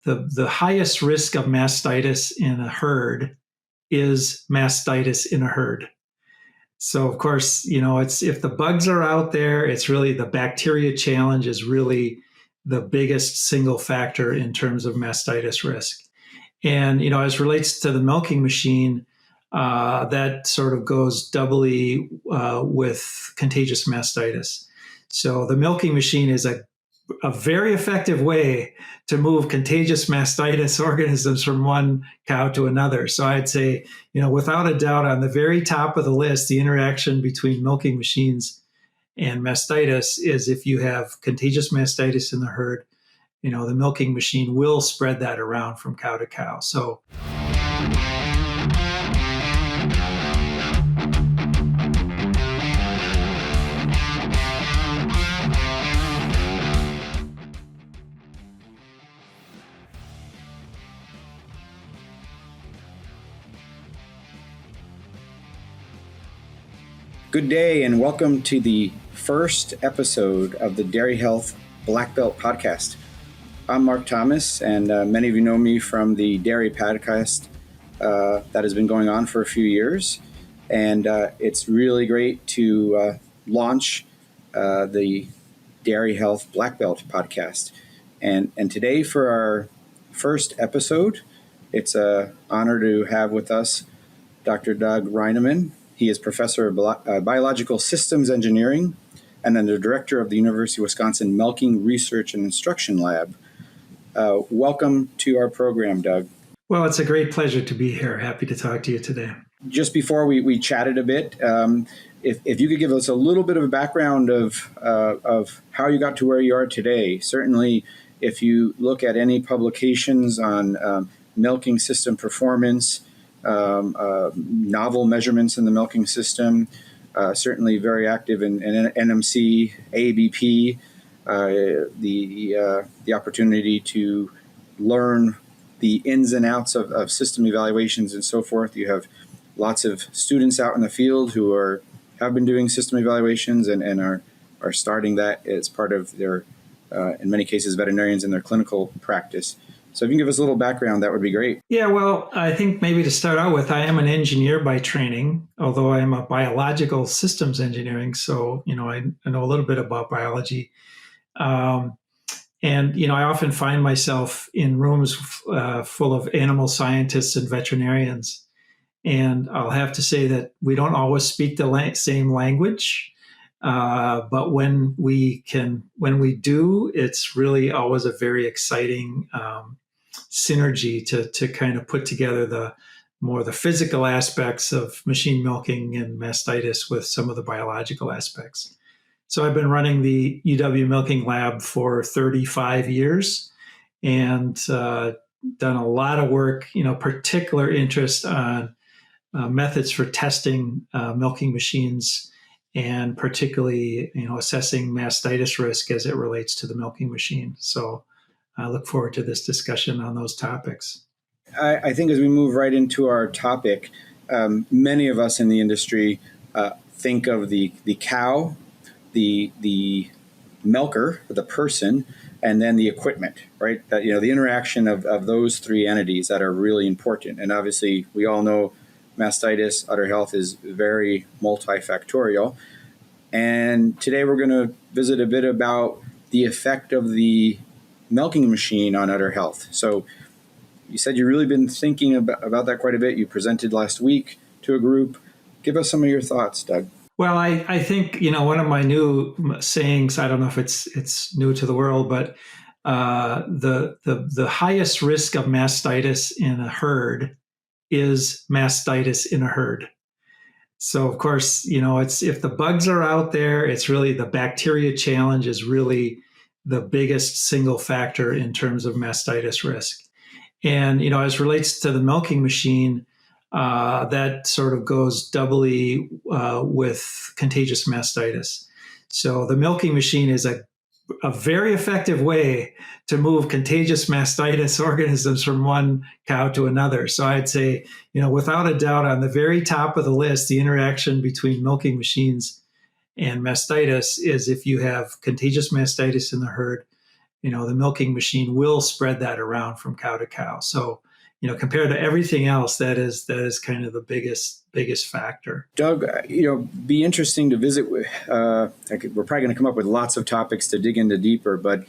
the highest risk of mastitis in a herd is mastitis in a herd. So of course, it's if the bugs are out there, it's really the bacteria challenge is really the biggest single factor in terms of mastitis risk. And as relates to the milking machine, that sort of goes doubly with contagious mastitis. So the milking machine is a very effective way to move contagious mastitis organisms from one cow to another. So I'd say, without a doubt, on the very top of the list, the interaction between milking machines and mastitis is if you have contagious mastitis in the herd, the milking machine will spread that around from cow to cow. So Good day and welcome to the first episode of the Dairy Health Blackbelt Podcast. I'm Mark Thomas, and many of you know me from the Dairy Podcast that has been going on for a few years. And it's really great to launch the Dairy Health Blackbelt Podcast. And today for our first episode, it's an honor to have with us Dr. Doug Reinemann. He is professor of biological systems engineering and then the director of the University of Wisconsin Milking Research and Instruction Lab. Welcome to our program, Doug. Well, it's a great pleasure to be here. Happy to talk to you today. Just before we chatted a bit, if you could give us a little bit of a background of how you got to where you are today. Certainly, if you look at any publications on milking system performance, novel measurements in the milking system, certainly very active in NMC, ABP, the opportunity to learn the ins and outs of system evaluations and so forth. You have lots of students out in the field who have been doing system evaluations and are starting that as part of their, in many cases, veterinarians in their clinical practice. So if you can give us a little background, that would be great. Yeah, well, I think maybe to start out with, I am an engineer by training, although I am a biological systems engineering. So, I know a little bit about biology. And, I often find myself in rooms full of animal scientists and veterinarians. And I'll have to say that we don't always speak the same language. But when we do, it's really always a very exciting synergy to kind of put together the physical aspects of machine milking and mastitis with some of the biological aspects. So I've been running the UW Milking Lab for 35 years and done a lot of work, particular interest on methods for testing milking machines and particularly, assessing mastitis risk as it relates to the milking machine. So I look forward to this discussion on those topics. I think as we move right into our topic, many of us in the industry think of the cow, the milker, the person, and then the equipment, right? That, the interaction of those three entities that are really important. And obviously, we all know mastitis, udder health is very multifactorial. And today we're going to visit a bit about the effect of the milking machine on udder health. So you said you've really been thinking about that quite a bit. You presented last week to a group. Give us some of your thoughts, Doug. Well, I think, one of my new sayings, I don't know if it's new to the world, but the highest risk of mastitis in a herd is mastitis in a herd. So of course, it's if the bugs are out there, it's really the bacteria challenge is really the biggest single factor in terms of mastitis risk. And, as relates to the milking machine, that sort of goes doubly with contagious mastitis. So the milking machine is a very effective way to move contagious mastitis organisms from one cow to another. So I'd say, without a doubt, on the very top of the list, the interaction between milking machines and mastitis is if you have contagious mastitis in the herd, the milking machine will spread that around from cow to cow. So, compared to everything else, that is kind of the biggest factor. Doug, be interesting to visit with. We're probably going to come up with lots of topics to dig into deeper, but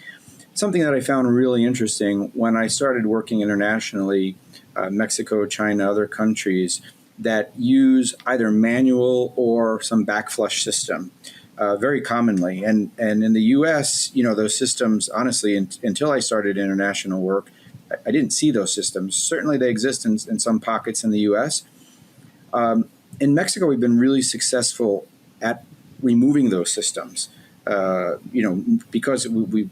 something that I found really interesting when I started working internationally, Mexico, China, other countries that use either manual or some backflush system. Very commonly. And in the U.S., those systems, honestly, until I started international work, I didn't see those systems. Certainly they exist in some pockets in the U.S. In Mexico, we've been really successful at removing those systems, because we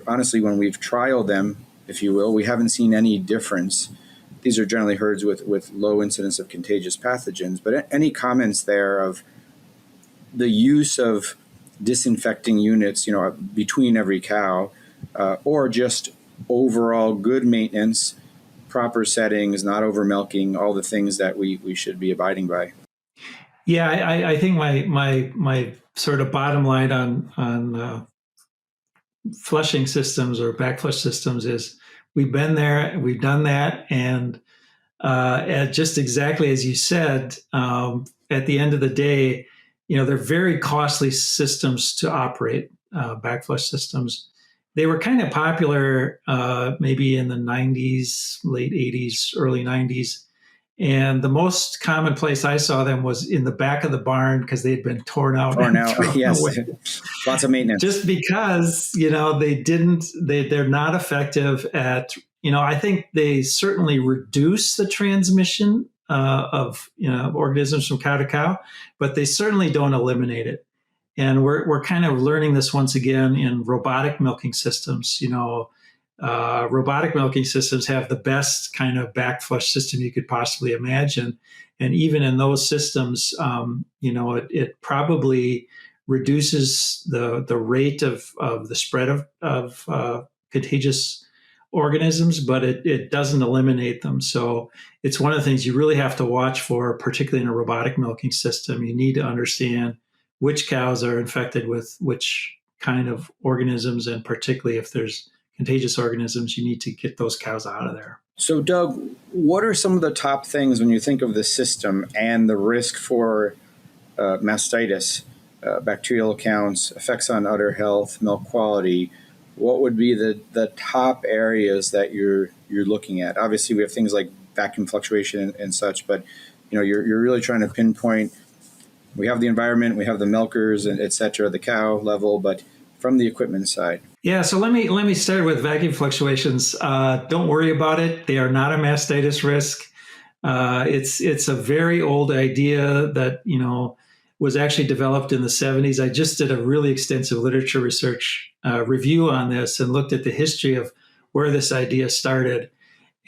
honestly, when we've trialed them, if you will, we haven't seen any difference. These are generally herds with low incidence of contagious pathogens. But any comments there of the use of disinfecting units, between every cow, or just overall good maintenance, proper settings, not over milking, all the things that we should be abiding by? Yeah, I think my sort of bottom line on flushing systems or backflush systems is we've been there, we've done that, and just exactly as you said, at the end of the day, they're very costly systems to operate, backflush systems. They were kind of popular maybe in the 90s, late 80s, early 90s. And the most common place I saw them was in the back of the barn because they'd been torn out. Yes. Lots of maintenance. Just because, they're not effective at, I think they certainly reduce the transmission of organisms from cow to cow, but they certainly don't eliminate it. And we're kind of learning this once again in robotic milking systems. Robotic milking systems have the best kind of backflush system you could possibly imagine. And even in those systems, it probably reduces the rate of the spread of contagious organisms, but it doesn't eliminate them. So it's one of the things you really have to watch for, particularly in a robotic milking system. You need to understand which cows are infected with which kind of organisms, and particularly if there's contagious organisms, you need to get those cows out of there. So, Doug, what are some of the top things when you think of the system and the risk for mastitis, bacterial counts, effects on udder health, milk quality? What would be the top areas that you're looking at? Obviously, we have things like vacuum fluctuation and such, but you're really trying to pinpoint. We have the environment, we have the milkers, and et cetera, the cow level, but from the equipment side. Yeah, so let me start with vacuum fluctuations. Don't worry about it; they are not a mastitis risk. It's a very old idea that was actually developed in the 70s. I just did a really extensive literature research review on this and looked at the history of where this idea started,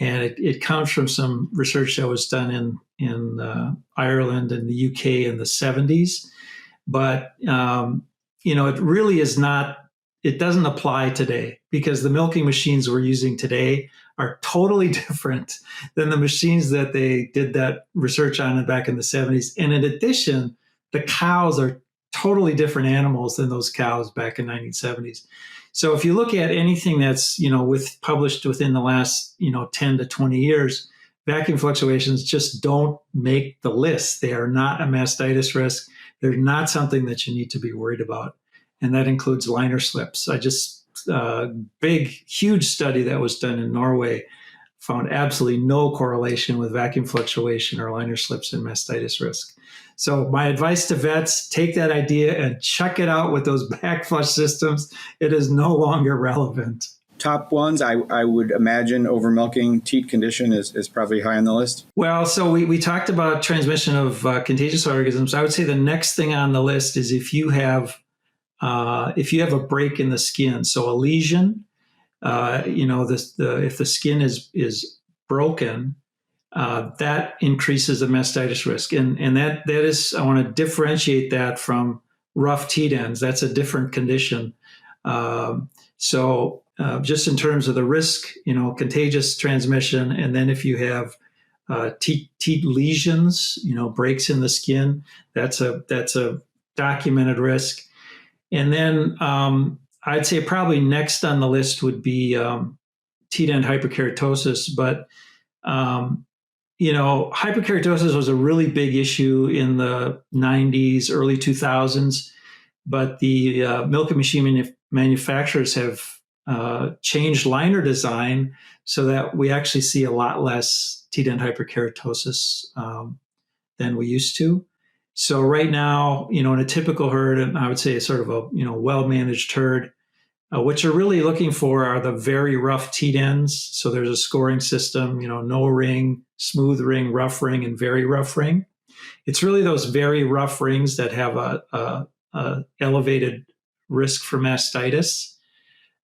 and it comes from some research that was done in Ireland and the UK in the 70s. But it really is not. It doesn't apply today because the milking machines we're using today are totally different than the machines that they did that research on back in the 70s. And in addition, the cows are totally different animals than those cows back in the 1970s. So if you look at anything that's, published within the last, 10 to 20 years, vacuum fluctuations just don't make the list. They are not a mastitis risk. They're not something that you need to be worried about. And that includes liner slips. Big, huge study that was done in Norway found absolutely no correlation with vacuum fluctuation or liner slips and mastitis risk. So my advice to vets, take that idea and chuck it out with those backflush systems. It is no longer relevant. Top ones, I would imagine overmilking, teat condition is probably high on the list. Well, so we talked about transmission of contagious organisms. I would say the next thing on the list is if you have a break in the skin, so a lesion, if the skin is broken, that increases the mastitis risk, and that is, I want to differentiate that from rough teat ends. That's a different condition. Just in terms of the risk, contagious transmission, and then if you have teat lesions, breaks in the skin, that's a documented risk. And then I'd say probably next on the list would be teat end hyperkeratosis. But, hyperkeratosis was a really big issue in the 90s, early 2000s. But the milking machine manufacturers have changed liner design so that we actually see a lot less teat end hyperkeratosis than we used to. So right now, in a typical herd, and I would say sort of a well-managed herd, what you're really looking for are the very rough teat ends. So there's a scoring system, no ring, smooth ring, rough ring, and very rough ring. It's really those very rough rings that have a elevated risk for mastitis.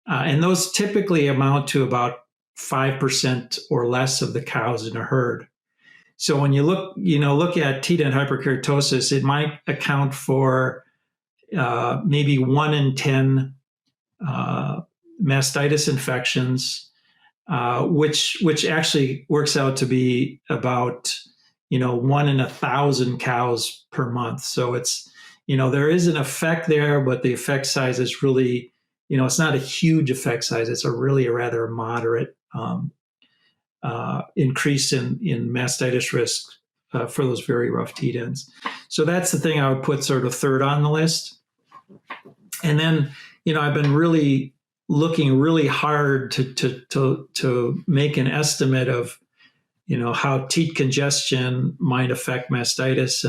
And those typically amount to about 5% or less of the cows in a herd. So when you look at teat end hyperkeratosis, it might account for maybe 1 in 10 mastitis infections, which actually works out to be about 1 in 1,000 cows per month. So it's there is an effect there, but the effect size is really it's not a huge effect size. It's a rather moderate increase in mastitis risk for those very rough teat ends. So that's the thing I would put sort of third on the list. And then, I've been really looking really hard to make an estimate of, how teat congestion might affect mastitis.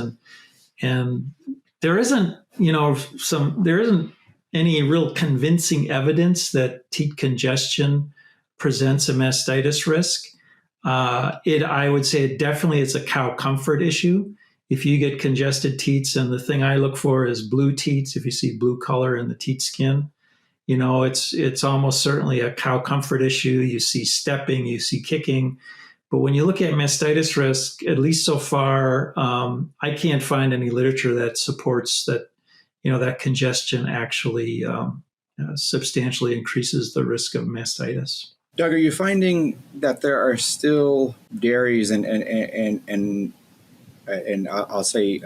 And there isn't, there isn't any real convincing evidence that teat congestion presents a mastitis risk. I would say it definitely is a cow comfort issue. If you get congested teats, and the thing I look for is blue teats, if you see blue color in the teat skin, it's almost certainly a cow comfort issue. You see stepping, you see kicking. But when you look at mastitis risk, at least so far, I can't find any literature that supports that, that congestion actually substantially increases the risk of mastitis. Doug, are you finding that there are still dairies and I'll say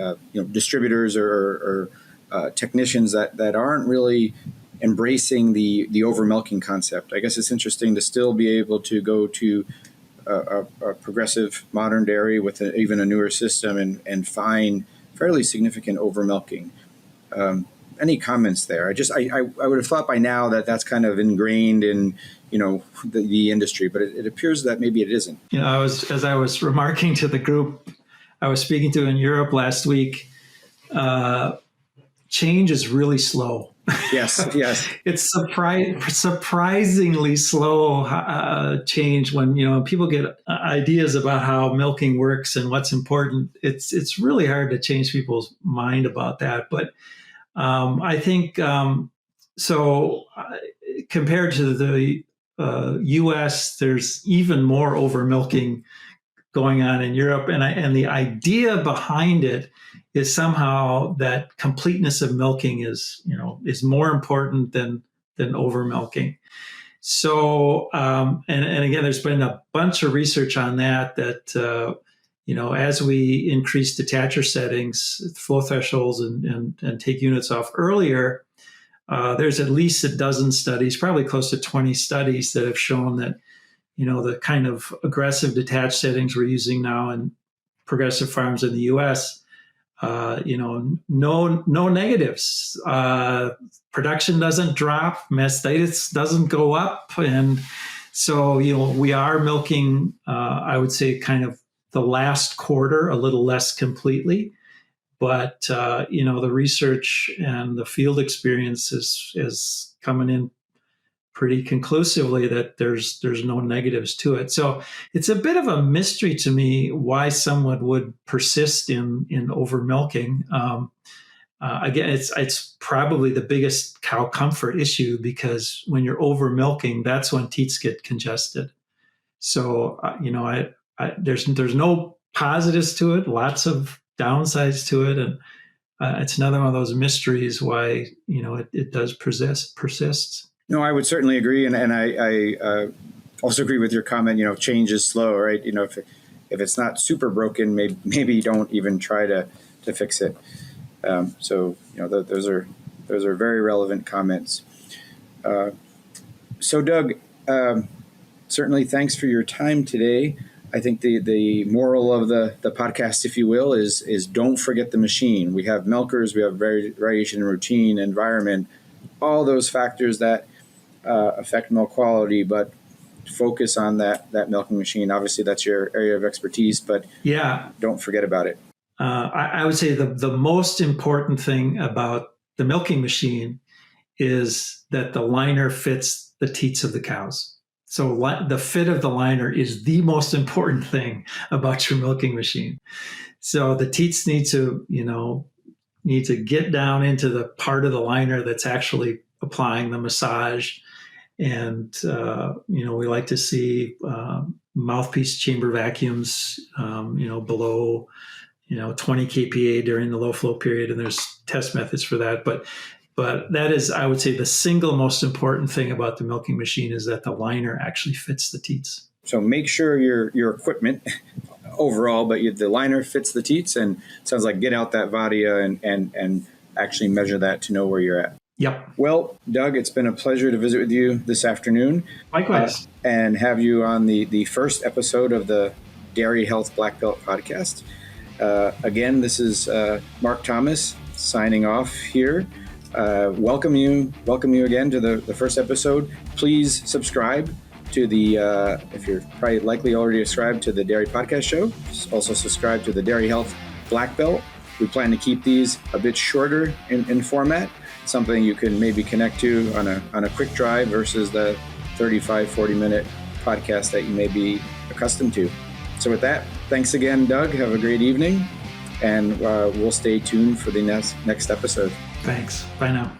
distributors or technicians that aren't really embracing the overmilking concept? I guess it's interesting to still be able to go to a progressive modern dairy with even a newer system and find fairly significant overmilking. Any comments there? I would have thought by now that that's kind of ingrained in the industry, but it appears that maybe it isn't. As I was remarking to the group I was speaking to in Europe last week, change is really slow. Yes. It's surprisingly slow change when people get ideas about how milking works and what's important. It's really hard to change people's mind about that. But I think so. Compared to the U.S., there's even more overmilking going on in Europe, and the idea behind it is somehow that completeness of milking is more important than overmilking. So and again, there's been a bunch of research on that as we increase detacher settings, flow thresholds, and take units off earlier, there's at least a dozen studies, probably close to 20 studies that have shown that the kind of aggressive detached settings we're using now in progressive farms in the U.S. No negatives. Production doesn't drop, mastitis doesn't go up, and so we are milking. I would say kind of the last quarter a little less completely, but the research and the field experience is coming in pretty conclusively that there's no negatives to it. So it's a bit of a mystery to me why someone would persist in overmilking. Again, it's probably the biggest cow comfort issue, because when you're overmilking, that's when teats get congested. So there's no positives to it, lots of downsides to it, and it's another one of those mysteries why it does persist. No, I would certainly agree, and I also agree with your comment. Change is slow, right? If it's not super broken, maybe don't even try to fix it. So those are very relevant comments. So Doug, certainly thanks for your time today. I think the moral of the podcast, if you will, is don't forget the machine. We have milkers, we have variation in routine, environment, all those factors that affect milk quality, but focus on that milking machine. Obviously, that's your area of expertise, but yeah, don't forget about it. I would say the most important thing about the milking machine is that the liner fits the teats of the cows. So the fit of the liner is the most important thing about your milking machine. So the teats need to get down into the part of the liner that's actually applying the massage. And, we like to see mouthpiece chamber vacuums, below, 20 kPa during the low flow period. And there's test methods for that. But that is, I would say, the single most important thing about the milking machine is that the liner actually fits the teats. So make sure your equipment overall, but the liner fits the teats, and it sounds like get out that Vadia and actually measure that to know where you're at. Yep. Well, Doug, it's been a pleasure to visit with you this afternoon. Likewise. And have you on the first episode of the Dairy Health Blackbelt Podcast. Again, this is Mark Thomas signing off here. Welcome you again to the first episode. Please subscribe to if you're probably likely already subscribed to the Dairy Podcast Show. Also subscribe to the Dairy Health Blackbelt. We plan to keep these a bit shorter in format, something you can maybe connect to on a quick drive versus the 35-40 minute podcast that you may be accustomed to. So with that, thanks again, Doug. Have a great evening, and we'll stay tuned for the next episode. Thanks. Bye now.